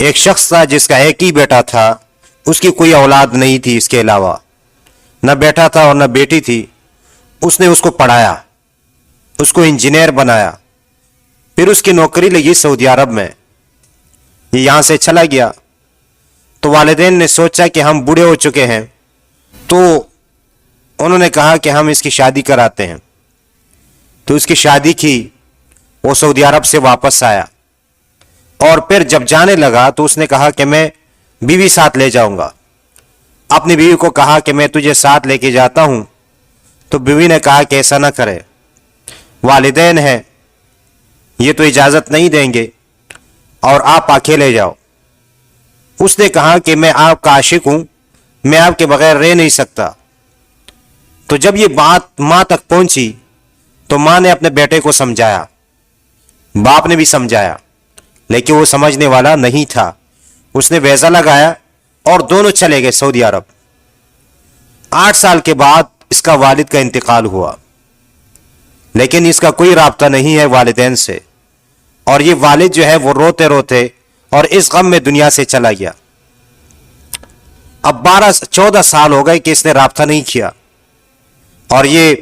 ایک شخص تھا جس کا ایک ہی بیٹا تھا، اس کی کوئی اولاد نہیں تھی، اس کے علاوہ نہ بیٹا تھا اور نہ بیٹی تھی۔ اس نے اس کو پڑھایا، اس کو انجینئر بنایا، پھر اس کی نوکری لگی سعودی عرب میں، یہ یہاں سے چلا گیا۔ تو والدین نے سوچا کہ ہم بوڑھے ہو چکے ہیں، تو انہوں نے کہا کہ ہم اس کی شادی کراتے ہیں۔ تو اس کی شادی کی، وہ سعودی عرب سے واپس آیا، اور پھر جب جانے لگا تو اس نے کہا کہ میں بیوی ساتھ لے جاؤں گا۔ اپنی بیوی کو کہا کہ میں تجھے ساتھ لے کے جاتا ہوں، تو بیوی نے کہا کہ ایسا نہ کرے، والدین ہیں، یہ تو اجازت نہیں دیں گے، اور آپ اکیلے جاؤ۔ اس نے کہا کہ میں آپ کا عاشق ہوں، میں آپ کے بغیر رہ نہیں سکتا۔ تو جب یہ بات ماں تک پہنچی تو ماں نے اپنے بیٹے کو سمجھایا، باپ نے بھی سمجھایا، لیکن وہ سمجھنے والا نہیں تھا۔ اس نے ویزا لگایا اور دونوں چلے گئے سعودی عرب۔ 8 سال کے بعد اس کا والد کا انتقال ہوا، لیکن اس کا کوئی رابطہ نہیں ہے والدین سے، اور یہ والد جو ہے وہ روتے روتے اور اس غم میں دنیا سے چلا گیا۔ اب 14 سال ہو گئے کہ اس نے رابطہ نہیں کیا، اور یہ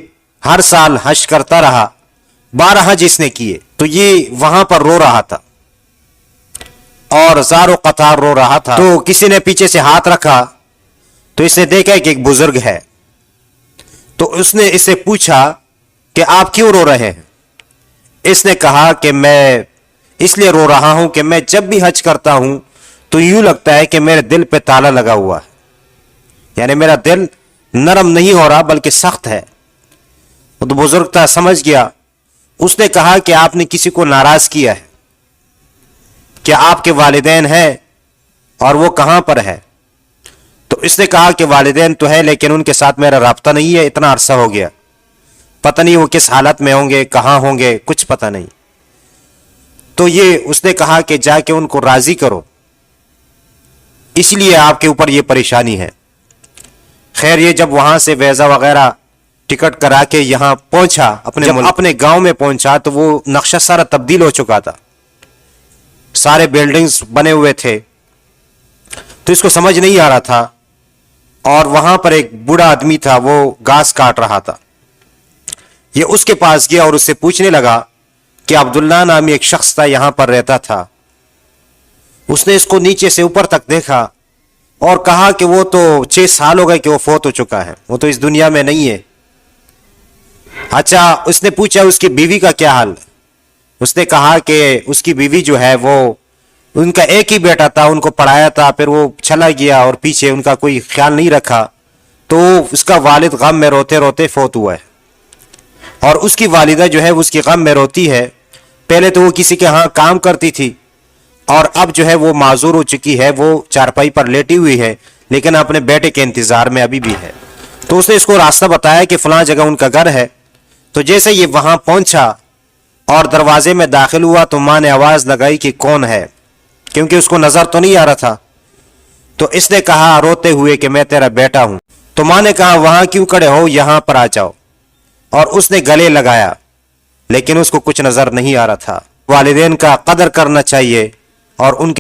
ہر سال حج کرتا رہا، 12 حج اس نے کیے۔ تو یہ وہاں پر رو رہا تھا اور زار و قطار رو رہا تھا، تو کسی نے پیچھے سے ہاتھ رکھا، تو اس نے دیکھا کہ ایک بزرگ ہے، تو اس نے اس سے پوچھا کہ آپ کیوں رو رہے ہیں؟ اس نے کہا کہ میں اس لیے رو رہا ہوں کہ میں جب بھی حج کرتا ہوں تو یوں لگتا ہے کہ میرے دل پہ تالا لگا ہوا ہے، یعنی میرا دل نرم نہیں ہو رہا بلکہ سخت ہے۔ وہ تو بزرگ تھا، سمجھ گیا۔ اس نے کہا کہ آپ نے کسی کو ناراض کیا ہے؟ کیا آپ کے والدین ہیں؟ اور وہ کہاں پر ہے؟ تو اس نے کہا کہ والدین تو ہے، لیکن ان کے ساتھ میرا رابطہ نہیں ہے، اتنا عرصہ ہو گیا، پتہ نہیں وہ کس حالت میں ہوں گے، کہاں ہوں گے، کچھ پتہ نہیں۔ تو یہ اس نے کہا کہ جا کے ان کو راضی کرو، اس لیے آپ کے اوپر یہ پریشانی ہے۔ خیر، یہ جب وہاں سے ویزا وغیرہ ٹکٹ کرا کے یہاں پہنچا، اپنے گاؤں میں پہنچا، تو وہ نقشہ سارا تبدیل ہو چکا تھا، سارے بلڈنگز بنے ہوئے تھے، تو اس کو سمجھ نہیں آ رہا تھا۔ اور وہاں پر ایک بوڑھا آدمی تھا، وہ گھاس کاٹ رہا تھا۔ یہ اس کے پاس گیا اور اس سے پوچھنے لگا کہ عبداللہ نامی ایک شخص تھا، یہاں پر رہتا تھا۔ اس نے اس کو نیچے سے اوپر تک دیکھا اور کہا کہ وہ تو 6 سال ہو گئے کہ وہ فوت ہو چکا ہے، وہ تو اس دنیا میں نہیں ہے۔ اچھا، اس نے پوچھا اس کی بیوی کا کیا حال؟ اس نے کہا کہ اس کی بیوی جو ہے وہ، ان کا ایک ہی بیٹا تھا، ان کو پڑھایا تھا، پھر وہ چلا گیا اور پیچھے ان کا کوئی خیال نہیں رکھا، تو اس کا والد غم میں روتے روتے فوت ہوا ہے، اور اس کی والدہ جو ہے اس کی غم میں روتی ہے۔ پہلے تو وہ کسی کے ہاں کام کرتی تھی، اور اب جو ہے وہ معذور ہو چکی ہے، وہ چارپائی پر لیٹی ہوئی ہے، لیکن اپنے بیٹے کے انتظار میں ابھی بھی ہے۔ تو اس نے اس کو راستہ بتایا کہ فلاں جگہ ان کا گھر ہے۔ تو جیسے یہ وہاں پہنچا اور دروازے میں داخل ہوا تو ماں نے آواز لگائی کہ کون ہے، کیونکہ اس کو نظر تو نہیں آ رہا تھا۔ تو اس نے کہا روتے ہوئے کہ میں تیرا بیٹا ہوں۔ تو ماں نے کہا وہاں کیوں کھڑے ہو، یہاں پر آ جاؤ۔ اور اس نے گلے لگایا، لیکن اس کو کچھ نظر نہیں آ رہا تھا۔ والدین کا قدر کرنا چاہیے اور ان